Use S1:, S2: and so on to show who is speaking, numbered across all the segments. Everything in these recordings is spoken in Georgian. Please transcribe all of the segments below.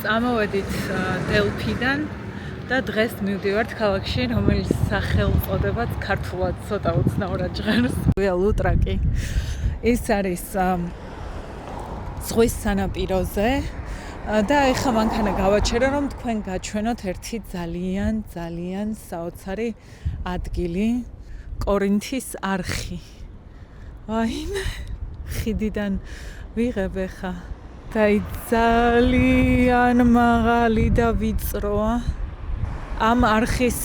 S1: წამოვედით დელფიდან და დღეს მივდივართ ქალაქში, რომელიც სახელწოდებაც ქართულად ცოტა უცნაურად ჟღერს. ლუტრაკი. ის არის ზღვის სანაპიროზე და ეხლა მანქანა გავაჩერე, რომ თქვენ გაჩვენოთ ერთი ძალიან საოცარი ადგილი, კორინთის არხი. ვაიმე, ხიდიდან ვიღებ ეხა. და ძალიან მაღალი და ვიწროა. ამ არხის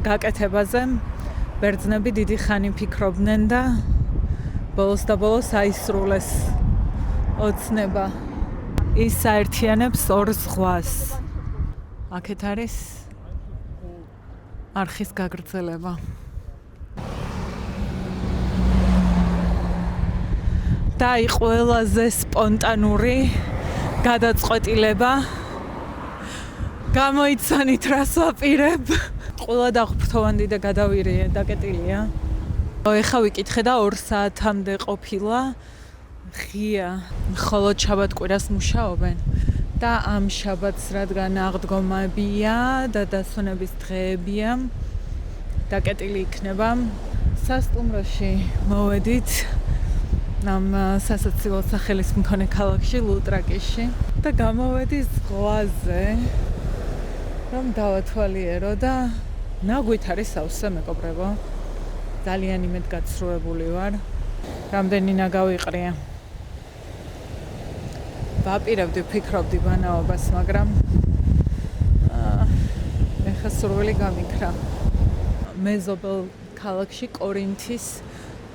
S1: გაკეთებაზე ბერძნები დიდი ხანი ფიქრობდნენ და ბოლოს აისრულეს ოცნება. ის საერთიანებს ორ ზღვას. აქეთ არის არხის გაგრძელება. და ყველაზე სპონტანური გადაწყვეტილება გამოიცანით რას ვაპირებ. ყველა დაღფრთოვანდი და გადავირიე დაკეტილია. ეხა ვიკითხე და 2 საათამდე ყოფილა ღია, ხოლო შაბათ-კვირას მუშაობენ და ამ შაბათს რადგან აღდგომებია და დასვენების დღეებია, დაკეტილი იქნება. სასტუმროში მოვედით ამ სასაცილო სახელის მქონე ქალაქში, ლუტრაკიში და გამოვედი ზღვაზე, რომ დავათვალიერო და ნაგვით არის სავსე, მეგობრებო. ძალიან იმედგაცრუებული ვარ. რამდენი ნაგავიყრია. ვაპირებდი, ვფიქრობდი ბანაობას, მაგრამ ეხა სურვილი გამიქრა. მეზობელ ქალაქში, კორინთის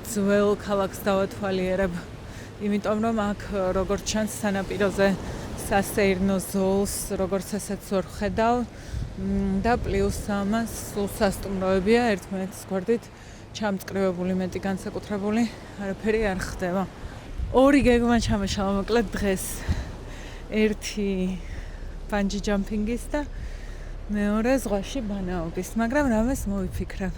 S1: ძველ ქალაქს დავათვალიერებ, იმიტომ რომ აქ როგორც ჩანს სანაპიროზე სასეირნო ზოლს, როგორც ასეც ვერ ხედავ და პლუს ამას სულ სასტუმროებია ერთმანეთის გვერდით ჩამწკრივებული, მეტი განსაკუთრებული არაფერი არ ხდება. 2 გეგმა ჩამეშალა მოკლედ დღეს. ერთი ბანჯი ჯამპინგის და მეორე ზღვაში ბანაობის, მაგრამ რამეს მოვიფიქრებ.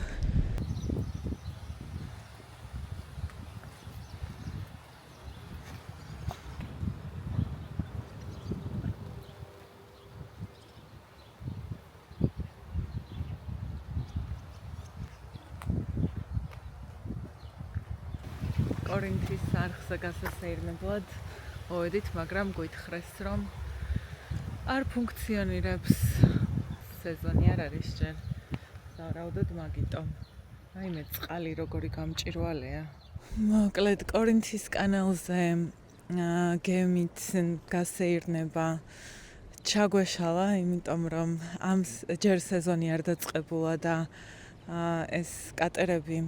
S1: კორინთის არხზე გასასეირნებლად მოვედით, მაგრამ გვითხრეს, რომ არ ფუნქციონირებს. სეზონი არ არის ჯერ. დავრავდოთ მაგიტომ. აიმე წყალი როგორი გამჭირვალეა. მოკლედ კორინთის კანალზე გემით გასეირნება ჩაგვეშალა, იმიტომ რომ ამ ჯერ სეზონი არ დაწყებულა და ეს კატერები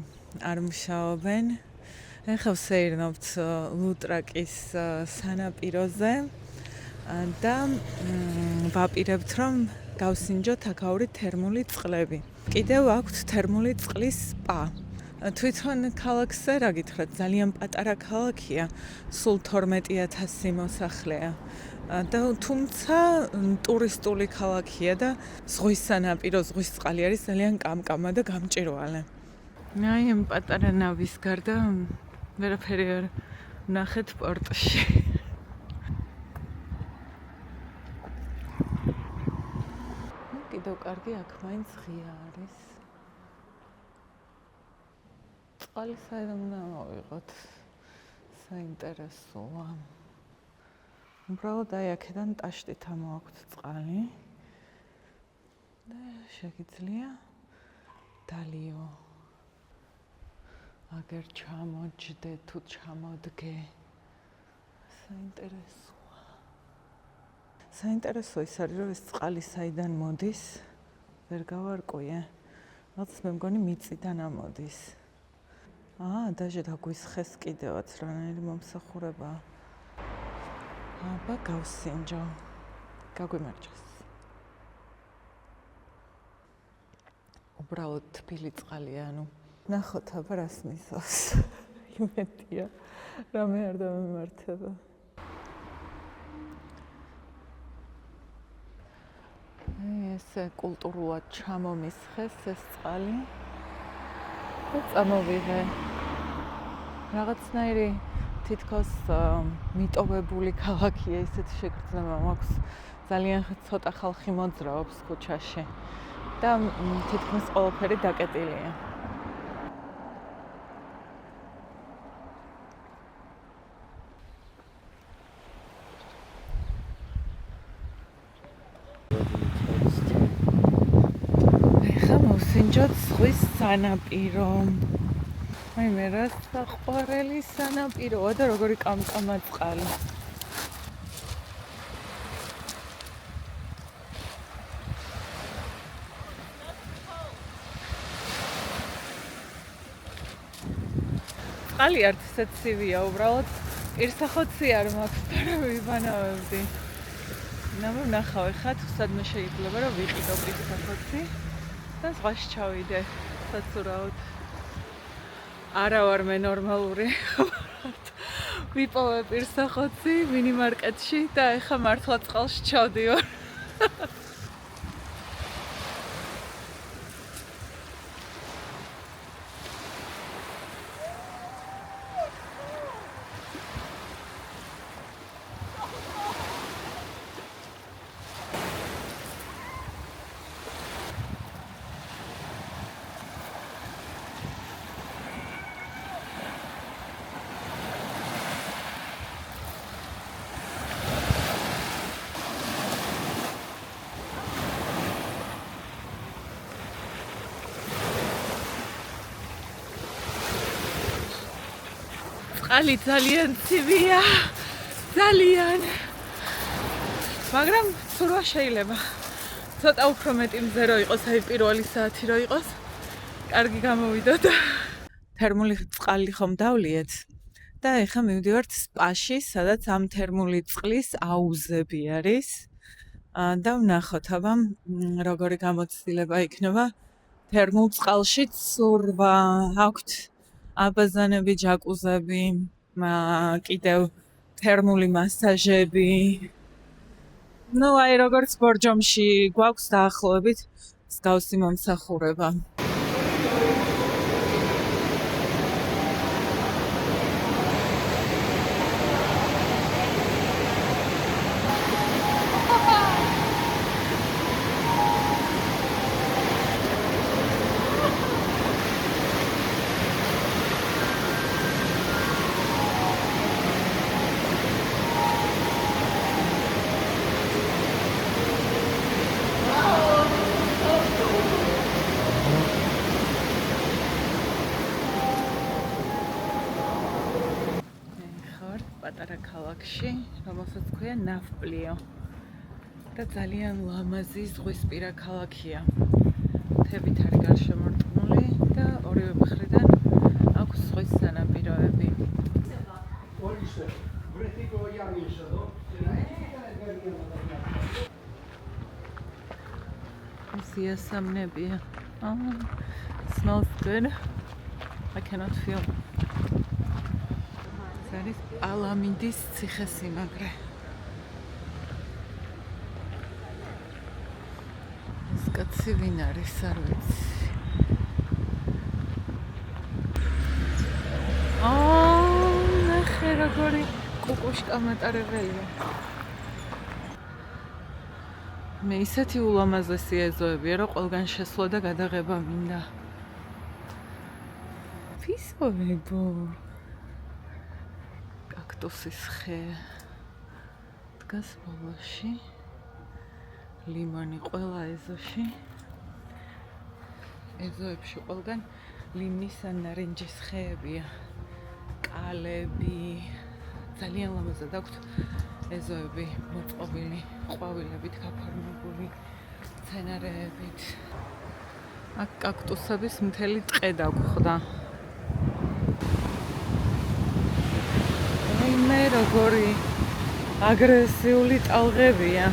S1: არ მუშაობენ. ეხლა ვსეირნობთ ლუტრაკის სანაპიროზე და ვაპირებთ, რომ გავსინჯოთ აქაური თერმული წყლები. კიდევ აქვთ თერმული წყლის სპა. თვითონ ქალაქზე რა გითხრათ, ძალიან პატარა ქალაქია, სულ 12,000 მოსახლეა. და თუმცა ტურისტული ქალაქია და ზღვის სანაპირო, ზღვის წყალი არის ძალიან კამკამა და გამჭირვალე. აი ამ პატარა ნავის გარდა ვერაფერი არ ნახეთ პორტში. კიდევ კარგი, აქ მაინც ღია არის. წყალი საერთოდ უნდა მოვიღოთ. საინტერესოა. უბრალოდ აი აქედან ტაშტით ამოაქვთ წყალი. და შეგიძლია დალიო. აგერ ჩამოჯდე თუ ჩამოდგე. საინტერესო ის არის, რომ ეს წყალი საიდან მოდის, ვერ გავარკვიე. რაც მე მგონი მიწიდან ამოდის. დაჟე დაგვისხეს კიდევაც რანაირი მომსახურებაა. აბა გავსინჯო. გაგვიმარჯოს. უბრალოდ თბილი წყალია, ნახოთ აბა რას მისავს. იმედია, რამე არ დამემართება. ესე კულტურულად ჩამომისხეს ეს წყალი და წამოვიღე. რაღაცნაირი თითქოს მიტოვებული ქალაქია, ისეთი შეგრძნება მაქვს ძალიან ცოტა ხალხი მოძრაობს ქუჩაში და თითქმის ყველაფერი დაკეტილია. ეხლა მოვსინჯოთ ზღვის სანაპირო. აი მე რა საყვარელი სანაპიროა და როგორი კამკამა წყალი. წყალი არც ისეთ ცივია, უბრალოდ პირსახოცი არ მაქვს და რა ვიბანავებდი. ნახავ ეხლა თუ სადმე შეიძლება რომ ვიყიდო პირსახოცი და ზღვაში ჩავიდე საცურაოდ. არა ვარ მე ნორმალური. ვიპოვე პირსახოცი მინიმარკეტში და ეხლა მართლა წყალში ჩავდივარ. წყალი ძალიან ცივია, ძალიან. მაგრამ სურვა შეიძლება. ცოტა უფრო მეტი მზე რო იყოს, აი პირველი საათი რო იყოს, კარგი გამოვიდო და თერმული წყალი ხომ დავლიეთ. და ეხლა მივდივართ სპაში, სადაც ამ თერმული წყლის აუზები არის. და ვნახოთ, აბა როგორი გამოცდილება იქნება. თერმულ წყალშიც სურვა აქვთ აბაზანები, ჯაკუზები, კიდევ თერმული მასაჟები. ნუ აი როგორც ბორჯომში გვაქვს დაახლოებით მსგავსი მომსახურება. პატარა ქალაქში, რომელსაც ქვია ნავპლიო და ძალიან ლამაზი ზღვისპირა ქალაქია. მთებით არის გარშემორტყმული და ორივე მხრიდან აქვს ზღვის სანაპიროები. ეს იასამნებია. Smells good. I cannot feel. არის პალამინდის ციხესიმაგრე. ეს კაცი ვინ არის, არ ვიცი. ნახე როგორი კუკუშკა მატარებელია. მე ისეთი ულამაზესი ეზოებია, რომ ყველგან შესვლა და გადაღება მინდა. ფისოვებო. კაქტუსის ხე დგას ბოლოში, ლიმონი ყველა ეზოში, ეზოებში ყველგან ლიმნის ან ნარინჯის ხეებია, კალები, ძალიან ლამაზად აქვთ ეზოები მოწყობილი, ყვავილებით გაფორმებული, მცენარეებით. აქ კაქტუსების მთელი ტყე დაგხვდა. მე როგორი აგრესიული ტალღებია.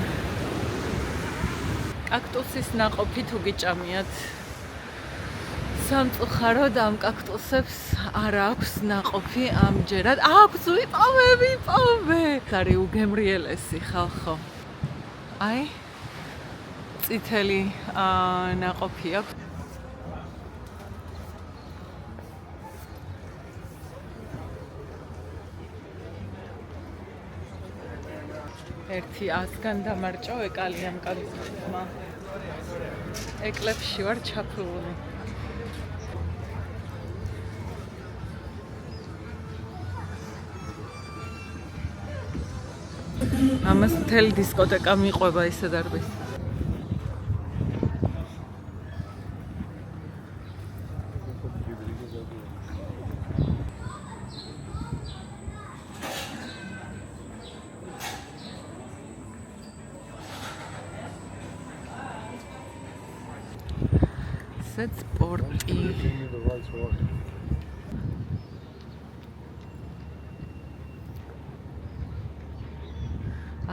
S1: კაქტუსის ნაყოფი თუ გიჭამიათ, სამწუხაროდ ამ კაქტუსებს არ აქვს ნაყოფი ამჯერად. აქვს, ვიპოვე. არის უგემრიელესი ხალხო. აი, წითელი ნაყოფი აქვს. ერთი 100-გან დამარჭო ეკალიამ კაცმა. ეკლებში ვარ ჩაფლული. ამას მთელი დისკოტეკა მიყვება ისე დარბის. სპორტი.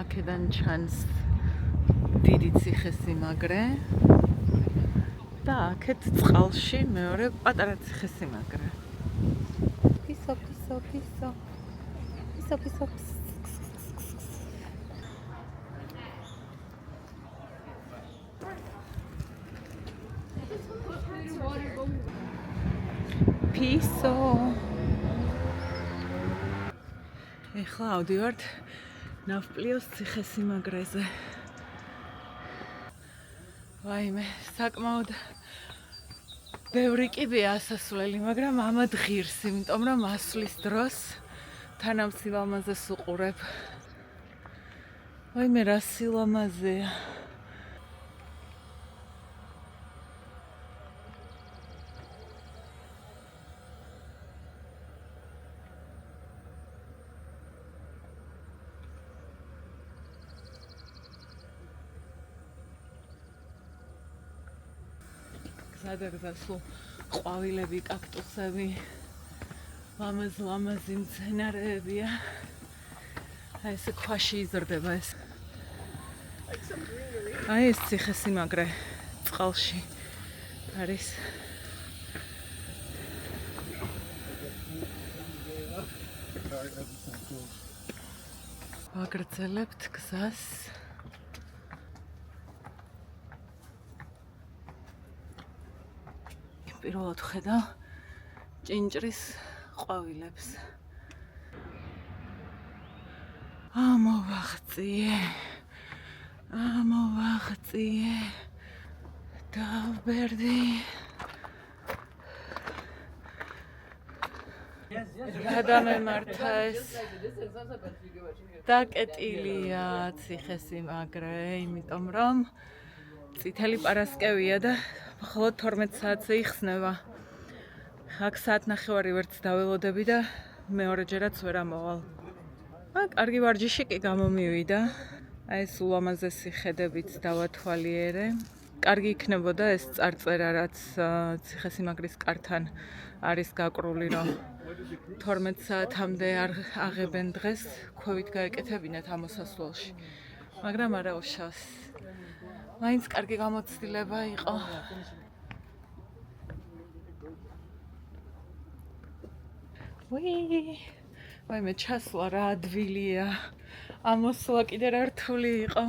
S1: აქედან ჩანს დიდი ციხესიმაგრე და აქეთ წყალში მეორე პატარა ციხესიმაგრე. Писо. Писо. ეხლა ავდივართ ნავპლიოს ციხესიმაგრეზე. ვაიმე, საკმაოდ ბევრი კიბეა ასასვლელი, მაგრამ ამად ღირს, იმიტომ რომ ასვლის დროს თან ამ სილამაზეს უყურებ. ვაიმე, რა სილამაზეა. სადაგზა სულ ყვავილები, კაქტუსები, ლამაზ-ლამაზი მცენარეებია. აი ესე ქვაში იზრდება ეს. აი ეს ციხესიმაგრე წყალში არის. ვაგრძელებთ გზას. პირველად ხედავ ჭინჭრის ყვავილებს. ამოვაღწიე. დავბერდი. გადამემართა ეს. დაკეტილია ციხესიმაგრე, იმიტომ რომ წითელი პარასკევია და მხოლოდ 12 საათზე იხსნება. აქ საათნახევარი ვერც დაველოდები და მეორეჯერაც ვერ ამოვალ. კარგი ვარჯიში კი გამომივიდა. აი ეს ულამაზესი ხედებით დავათვალიერე. კარგი იქნებოდა ეს წარწერა, რაც ციხესიმაგრის კართან არის გაკრული, რომ 12 საათამდე არ აღებენ დღეს, ქვევით გაეკეთებინათ ამოსასვლელში. მაგრამ არა უშავს. მაინც კარგი გამოცდილება იყო. ვაიმე, ჩასვლა რა ადვილია. ამოსვლა კიდე რა რთული იყო.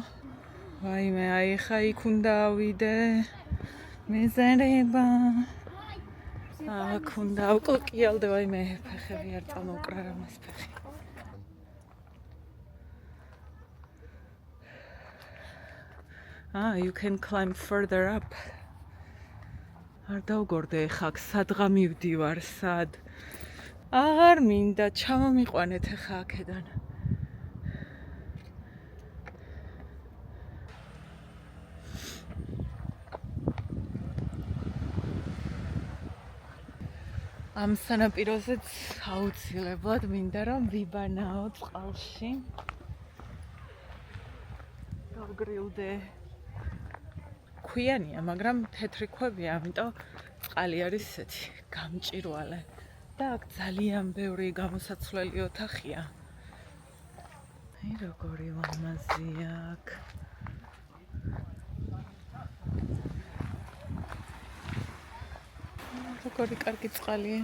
S1: ვაიმე, აი ხა იქ უნდა ავიდე. მეზარება. აქ უნდა ავკლკიალდე, ვაიმე, ფეხები არ წამოვკრა რამეს ფეხი. You can climb further up. არ დავგორდე ხა სადღა მივდივარ, სად. აღარ მინდა ჩამომიყვანეთ ხა აქედან. ამ სანაპიროზეც აუცილებლად მინდა რომ ვიბანაო წყალში. დავგრილდე. ქვიანია, მაგრამ თეთრი ქვებია, ამიტომ წყალი არის ესეთი გამჭირვალე. და აქ ძალიან ბევრი გამოსაცვლელი ოთახია. აი როგორი ლამაზია აქ. როგორი კარგი წყალია.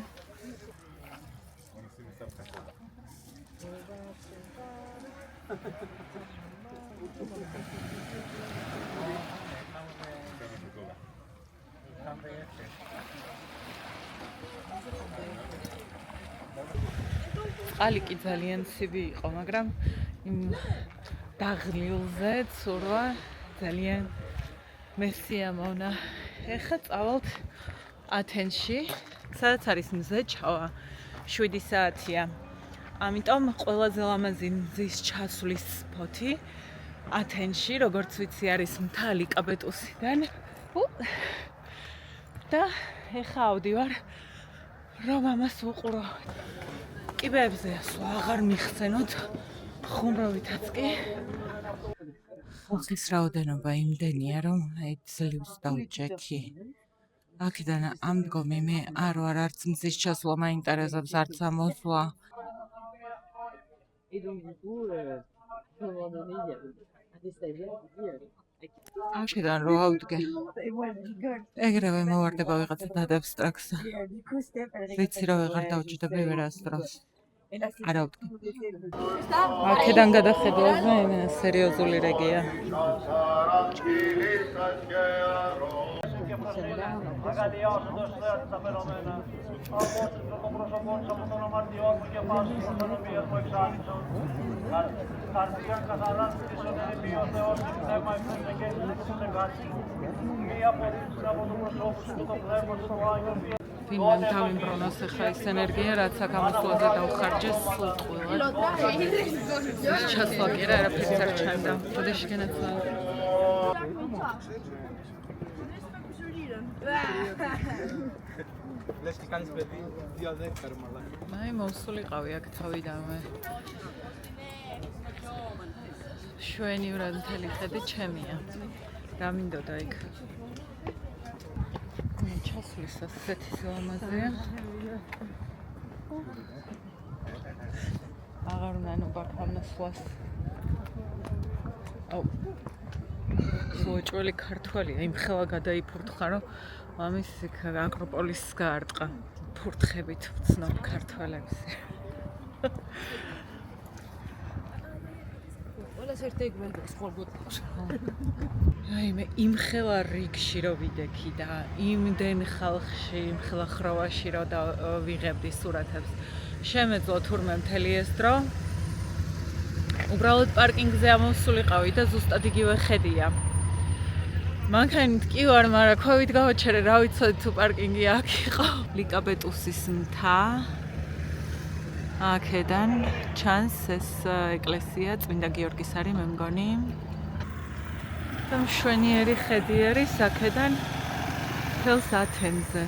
S1: წყალი კი ძალიან ცივი იყო, მაგრამ იმ დაღლილზე ცურვა ძალიან მესიამოვნა. ეხლა წავალთ ათენში, სადაც არის მზე ჩავა. 7 საათია. ამიტომ ყველაზე ლამაზი მზის ჩასვლის სპოტი ათენში, როგორც ვიცი, არის მთა ლიკაბეტუსიდან. და ეხლა ავდივარ რომ ამას უყურო. კიბეებზე ასვლა აღარ მიხსენოთ, ხუმროვითაც კი. ხალხის რაოდენობა იმდენია, რომ ძლივს დავჭექი. აქედან ამდგომი მე არ ვარ არც მზის ჩასვლა მაინტერესებს, არც ამოსვლა. აქედან რო ავდგე. ეგრევე მოვარდება ვიღაცა დადებს ტრაქს. ვიცი რომ ვეღარ დავჭდები ვერას დროს. არ ავდგე. აქედან გადახედულობ მე სერიოზული რეგია. ვინმე დავიმბრუნოს ახლა ის ენერგია, რაც აქ ამოსვლაზე დავხარჯეს სულ ყველად. ჩასვლა კი რა, არაფერს არ ჩანდა. ბოდეში განაცვალა. აი მოსულიყავი აქ თავიდანვე. შვენივრად მთელი ხედი ჩემია. რა მინდოდა იქ? ჩასვლის ასეთი ლამაზია. აღარ უნდა ბაქამნასვლას. აუ. სოჭველი ქართველია, იმ ხელა გადაიფურთხა, რომ ამის აკროპოლისს გაარტყა. ფურთხებით ვცნობ ქართველებს. ყველას ერთ ეგმენტს ხორბოთავს. აი მე იმ ხელა რიგში რო ვიდექი და იმდენ ხალხში, იმ ხელა ხროვაში რო ვიღებდი სურათებს. შემეძლო თურმე მთელი ეს დრო. უბრალოდ პარკინგზე ამოსულიყავი და ზუსტად იგივე ხედია. მანქანით კი ვარ, მაგრამ ქვევით გავაჩერე, რა ვიცოდი თუ პარკინგი აქ იყო. ლიკაბეტუსის მთა. აქედან ჩანს ეს ეკლესია, წმინდა გიორგის არის, მე მგონი. და მშვენიერი ხედი არის აქედან მთელს ათენზე.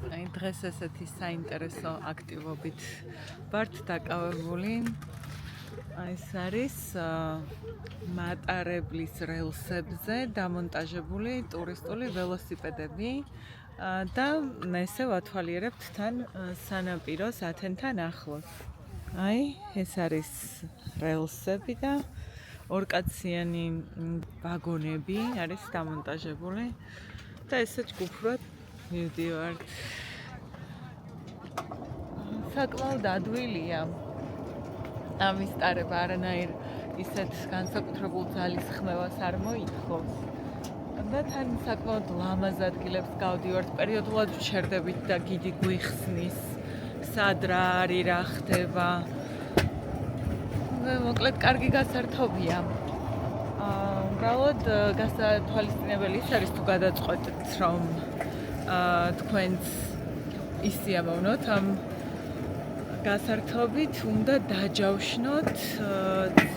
S1: აი დღეს ესეთი საინტერესო აქტივობით ვართ დაკავებული. აი ეს არის მატარებლის რელსებზე დამონტაჟებული ტურისტული ველოსიპედები და ესე ვათვალიერებთ თან სანაპიროს ათენთან ახლოს. აი ეს არის რელსები და ორკაციანი ვაგონები არის დამონტაჟებული და ესე ჯგუფურად მივდივართ. საკმაოდ ადვილია ამის ტარება, არანაირ ისეთ განსაკუთრებულ ძალის ხმევას არ მოითხოვს. და თან საკმაოდ ლამაზ ადგილებს გავდივართ, პერიოდულად ვჩერდებით და გიდი გვიხსნის, სად რა არის, რა ხდება. მოკლედ კარგი გასართობია. უბრალოდ გასათვალისწინებელი ის არის თუ გადაწყვეტთ რომ თქვენც ისიამოვნოთ ამ გასართობით, უნდა დაჯავშნოთ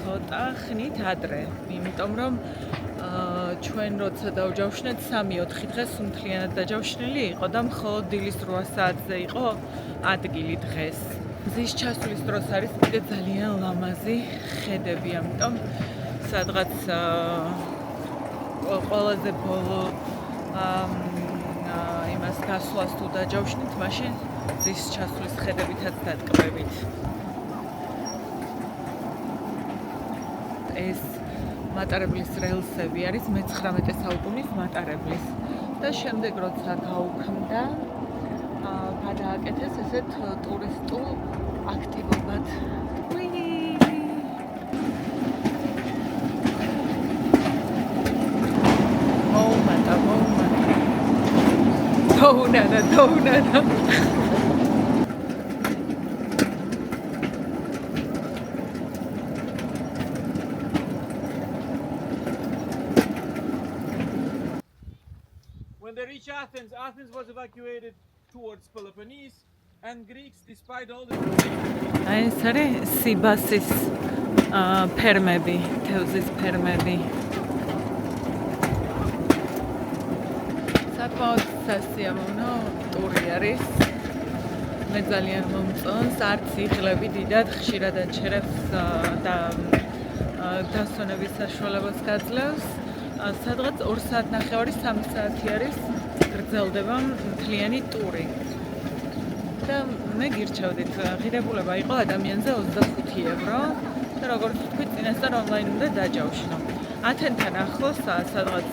S1: ცოტა ხნით ადრე, იმიტომ რომ ჩვენ როცა დავჯავშნეთ 3-4 დღე სუნთლიანად დაჯავშნილი იყო და მხოლოდ დილის 8 საათზე იყო ადგილი დღეს. მზის ჩასვლის დროს არის კიდე ძალიან ლამაზი ხედები, ამიტომ სადღაც ყველაზე ბოლო იმას გასვლას თუ დაჯავშნით, მაშინ მზის ჩასვლის ხედებითაც დატკბებით. ეს მატარებლის რელსები არის მე-19 საუკუნის მატარებლის და შემდეგ როცა გაუქმდა გადააკეთეს ესეთ ტურისტულ აქტივობად. Downana.
S2: When they reached Athens, Athens was evacuated towards Peloponnese, and Greeks, despite all the...
S1: Აი ეს არის სიბასის ფერმები, თევზის ფერმები. საკმაოდ სასიამოვნო ტური არის. მე ძალიან მომწონს, არც იღლები დიდად ხშირად აჩერებს და დასვენების საშუალებას გაძლევს. სადღაც 2 საათნახევარი 3 საათი არის გრძელდება მთლიანი ტური. და მე გირჩევდით, ღირებულება იყო ადამიანზე 25 евро და როგორც ვთქვით, წინასწარ ონლაინ უნდა დაჯავშნო. ათენთან ახლოს სადღაც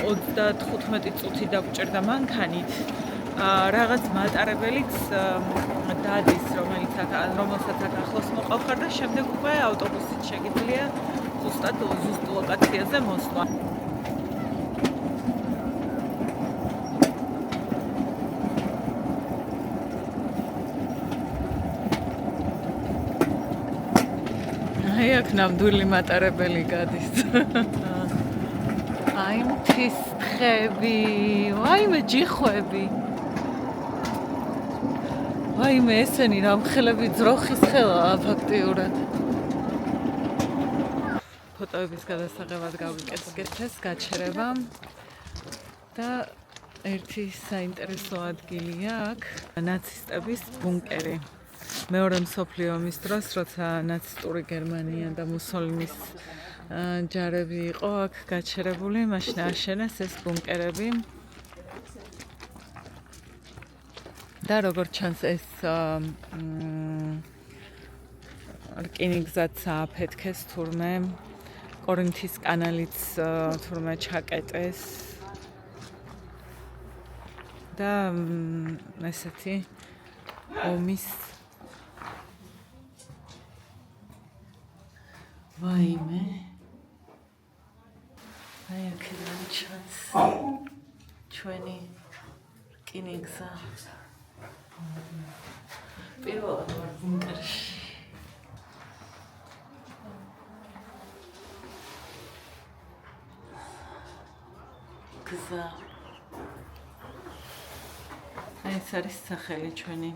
S1: 35 წუთი დაგჭირდა მანქანით. რაღაც მატარებელიც დადის, რომელსაც აქ ახლოს მოყავხარ და შემდეგ უკვე ავტობუსით შეგიძლია ზუსტად ლოკაციაზე მოსვლა. აი აქ ნამდვილი მატარებელი გადის. აი მთის თხები, ვაიმე ჯიხვები. ვაიმე ესენი რამხელები ძროხის ხელაა ფაქტიურად. ფოტოების გადასაღებად გავიკეთეთ ეს გაჩერება და ერთი საინტერესო ადგილია აქ ნაცისტების ბუნკერი. მეორე მსოფლიო ომის დროს, როცა ნაცისტური გერმანია და მუსოლინის ჯარები იყო აქ გაჩერებული, მაშინ აშენეს ეს ბუნკერები. და როგორც ჩანს ეს რკინიგზაც ააფეთქეს თურმე, კორინთის კანალიც თურმე ჩაკეტეს და ესეთი ომის ვაიმე აი აქედან ჩანს ჩვენი რკინიგზა. პირველად ვარ ბუნკერში. გზა. აი ეს არის სახელი ჩვენი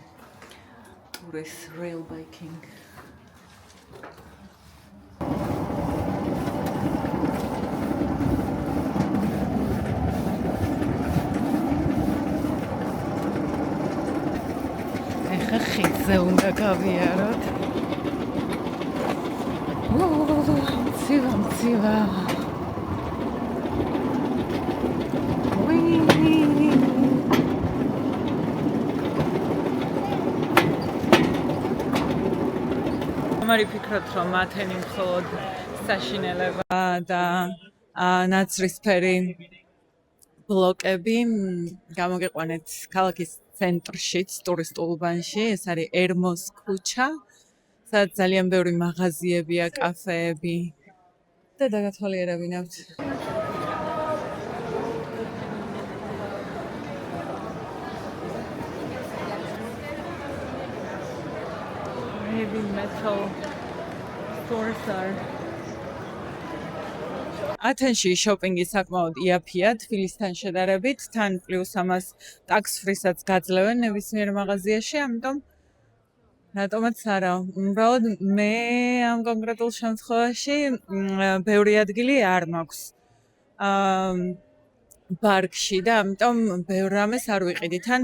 S1: ტურის rail biking. ხიდზე უნდა გავიაროთ. მცივა. მარი ფიქრობთ, რომ ათენი მხოლოდ საშინელება და ნაცრისფერი ბლოკები გამოგიყვანეთ ქალაქის ცენტრშიც, ტურისტულ უბანში. ეს არის ერმოს ქუჩა, სადაც ძალიან ბევრი მაღაზიებია, კაფეები და დაგათვალიერებინებთ. Heavy metal stores are. ათენში შოპინგი საკმაოდ იაფია თბილისთან შედარებით, თან პლუს ამას tax free-საც გაძლევენ ნებისმიერ მაღაზიაში, ამიტომ რატომაც არა. უბრალოდ მე ამ კონკრეტულ შემთხვევაში ბევრი ადგილი არ მაქვს პარკში და ამიტომ ბევრ რამეს არ ვიყიდი. თან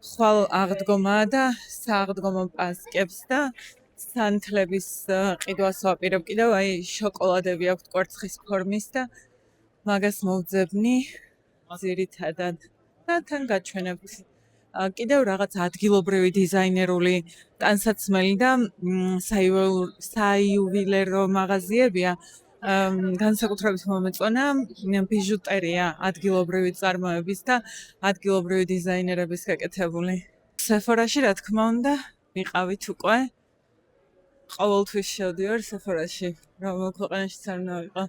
S1: ხვალ აღდგომაა და სააღდგომო პასკებს და სანთლების ყიდვას ვაპირებ. კიდევ აი შოკოლადები აქვს კვერცხის ფორმის და მაგას მოვძებნი ძირითადად და თან გაჩვენებთ. კიდევ რაღაც ადგილობრივი დიზაინერული ტანსაცმელი და საიუველირო მაღაზიებია. განსაკუთრებით მომეწონა ბიჟუტერია ადგილობრივი წარმოების და ადგილობრივი დიზაინერების გაკეთებული. Sephora-ში რა თქმა უნდა, ვიყავით უკვე. ყოველთვის შევდივარ Sephora-ში. რომელ ქვეყანაშიც არ უნდა ვიყო.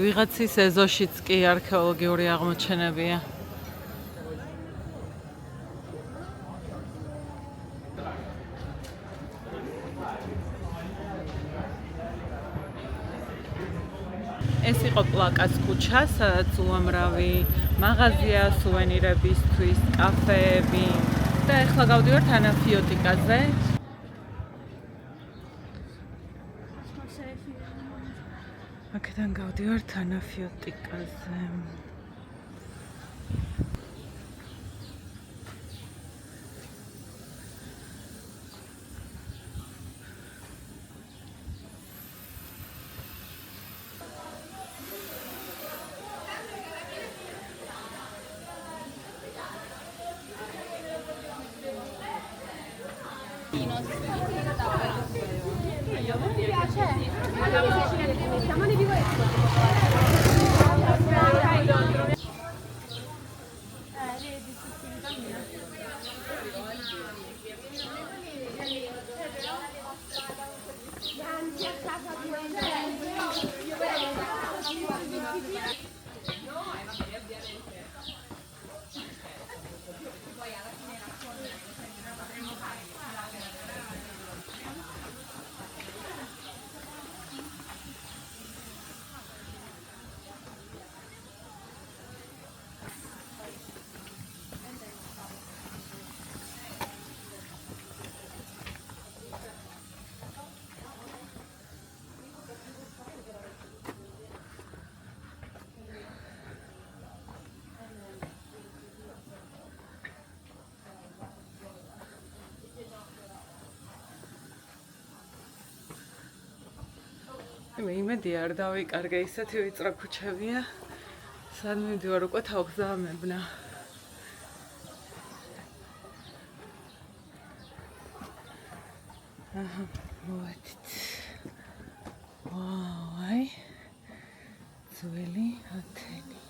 S1: ვიღაცის ეზოშიც კი არქეოლოგიური აღმოჩენებია. ეს იყო პლაკას ქუჩა, სადაც უამრავი მაღაზია, სუვენირებისთვის, კაფეები და ეხლა გავდივართ ანაფიოტიკაზე. აქედან გავდივართ ანაფიოტიკაზე. იმედი არ დავიკარგე, ისეთი ვიწრო ქუჩებია. სად მივდივარ უკვე თავგზავნებნა. მოვედით. ვაი. ძველი ათენი.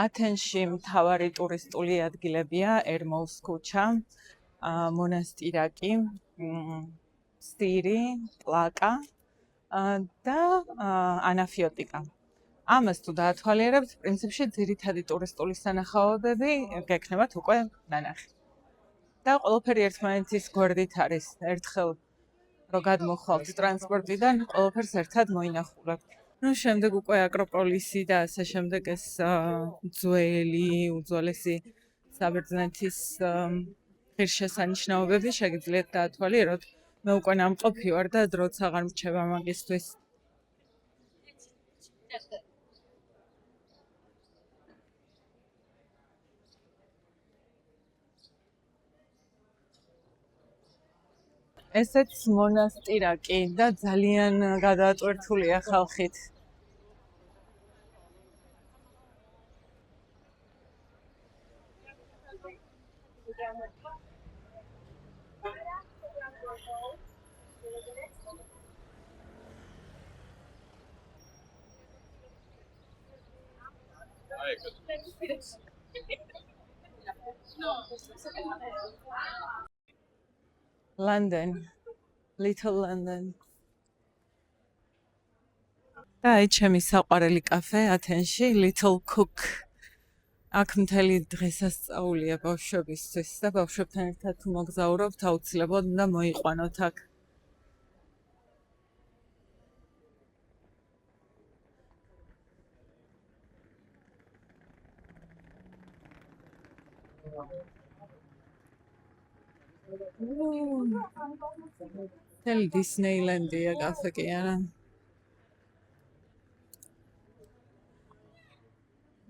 S1: ათენში მთავარი ტურისტული ადგილებია ერმოუს ქუჩა, მონასტირაკი, სტირი, პლაკა და ანაფიოტიკა. ამას თუ დაათვალიერებთ, პრინციპში ძირითადი ტურისტული სანახაობები გექნებათ უკვე ნანახი. და ყველაფერი ერთმანეთის გვერდით არის. ერთხელ რო გადმოხვალთ ტრანსპორტიდან, ყველაფერს ერთად მოინახულებთ. შემდეგ უკვე აკროპოლისი და ასე შემდეგ ეს უძველესი საბერძნეთის ღირსშესანიშნაობები შეგიძლიათ დაათვალიეროთ. მე უკვე ნამყოფი ვარ და დროც აღარ მრჩება მაგისთვის. ესეც მონასტირაკი და ძალიან გადაატვირთულია ხალხით. London, Little London. და აი ჩემი საყვარელი კაფე ათენში, Little Cook. აქ მთელი დღესასწაულია ბავშვებისთვის და ბავშვებთან ერთად თუ მოგზაურობთ, აუცილებლად უნდა მოიყვანოთ აქ. მთელი Disneyland-ია კაფე კი არა.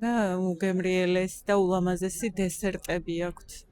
S1: და უგემრიელეს და ულამაზესი დესერტები აქვთ.